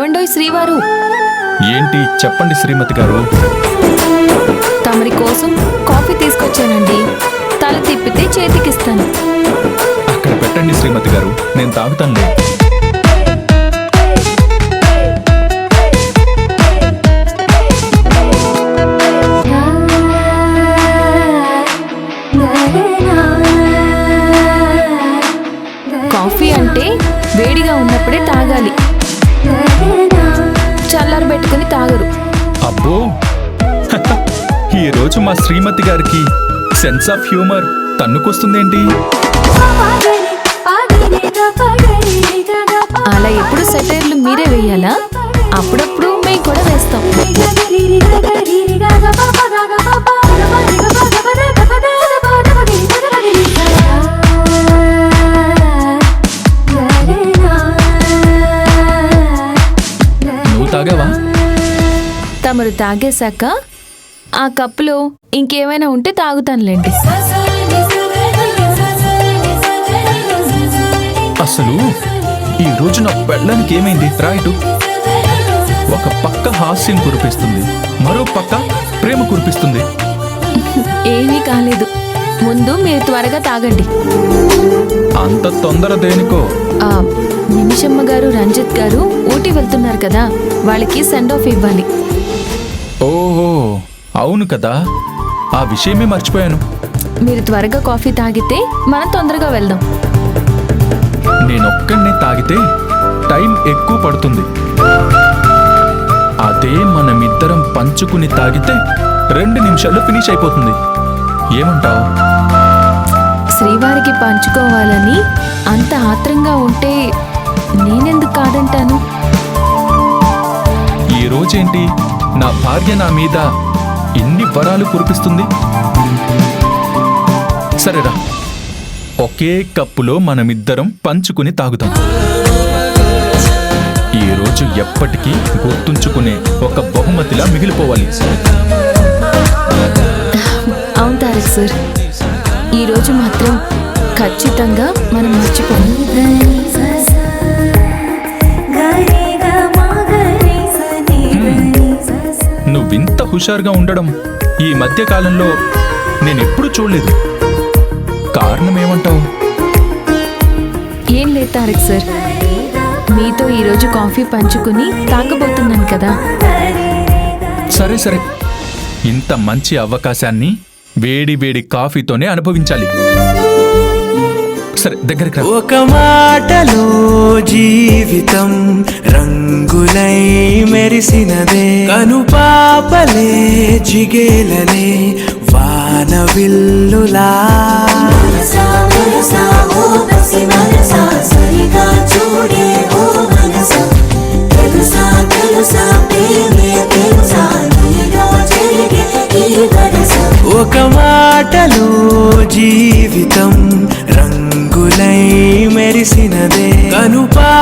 ఏవండోయ్ శ్రీవారు? ఏంటి చెప్పండి శ్రీమతి గారు. తమరి కోసం కాఫీ తీసుకొచ్చానండి. తల తిప్పితే చేతికిస్తాను. అక్కడ పెట్టండి శ్రీమతి గారు, నేను తాగుతానులే. కాఫీ అంటే వేడిగా ఉన్నప్పుడే తాగాలి, చల్లారబెట్టుకుని తాగరు. అబ్బో ఈ రోజు మా శ్రీమతి గారికి సెన్స్ ఆఫ్ హ్యూమర్ తన్నుకొస్తుందేంటి? అలా ఎప్పుడు సెటైర్లు మీరే వేయాలా? అప్పుడప్పుడు మేము కూడా వేస్తాం. నువ్వు తాగావా? తమరు తాగేశాక ఆ కప్పులో ఇంకేమైనా ఉంటే తాగుతానులేండి. అసలు ఈ రోజు నా పెళ్ళానికి ఏమైంది? రాయిటు ఒక పక్క హాస్యం కురిపిస్తుంది, మరో పక్క ప్రేమ కురిపిస్తుంది. ఏమీ కాలేదు, ముందు మీరు త్వరగా తాగండి. అంత తొందర దేనికో? ఆ నిమిషమ్మ గారు, రంజిత్ గారు ఊటీ వెళ్తున్నారు కదా, వాళ్ళకి సెండ్ ఆఫ్ ఇవ్వాలి. ఓహో అవును కదా, ఆ విషయమే మర్చిపోయాను. మీరు త్వరగా కాఫీ తాగితే మనం తొందరగా వెళ్దాం. నేనొక్కడినే తాగితే టైం ఎక్కువ పడుతుంది. అదే మనమిద్దరం పంచుకుని తాగితే 2 నిమిషాల్లో ఫినిష్ అయిపోతుంది. ఏమంటావు? శ్రీవారికి పంచుకోవాలని అంత ఆత్రంగా ఉంటే నేనెందుకు కాదంటాను? ఈ రోజేంటి నా భార్య నా మీద ఇన్ని వరాలు కురిపిస్తుంది? సరేరా, ఒకే కప్పులో మనమిద్దరం పంచుకుని తాగుతాం. ఈ రోజు ఎప్పటికీ గుర్తుంచుకునే ఒక బహుమతిలా మిగిలిపోవాలి. అవును తారక్ సార్, ఈరోజు మాత్రం ఖచ్చితంగా మనం మర్చిపోము. నువ్వింత హుషారుగా ఉండడం ఈ మధ్య కాలంలో నేనెప్పుడు చూడలేదు. కారణం ఏమంటావు? ఏం లేదు తారక్ సార్, మీతో ఈరోజు కాఫీ పంచుకుని తాగబోతున్నాను కదా. సరే సరే, ఇంత మంచి అవకాశాన్ని వేడి వేడి కాఫీతోనే అనుభవించాలి. సరే దగ్గరికి రా. ఒక మాటలో జీవితం రంగులై మెరిసినదే, కనుపాపలే జిగేలనే వాన విల్లులా. ఒక మాటలో జీవితం రంగులై మెరిసినదే, కనుపా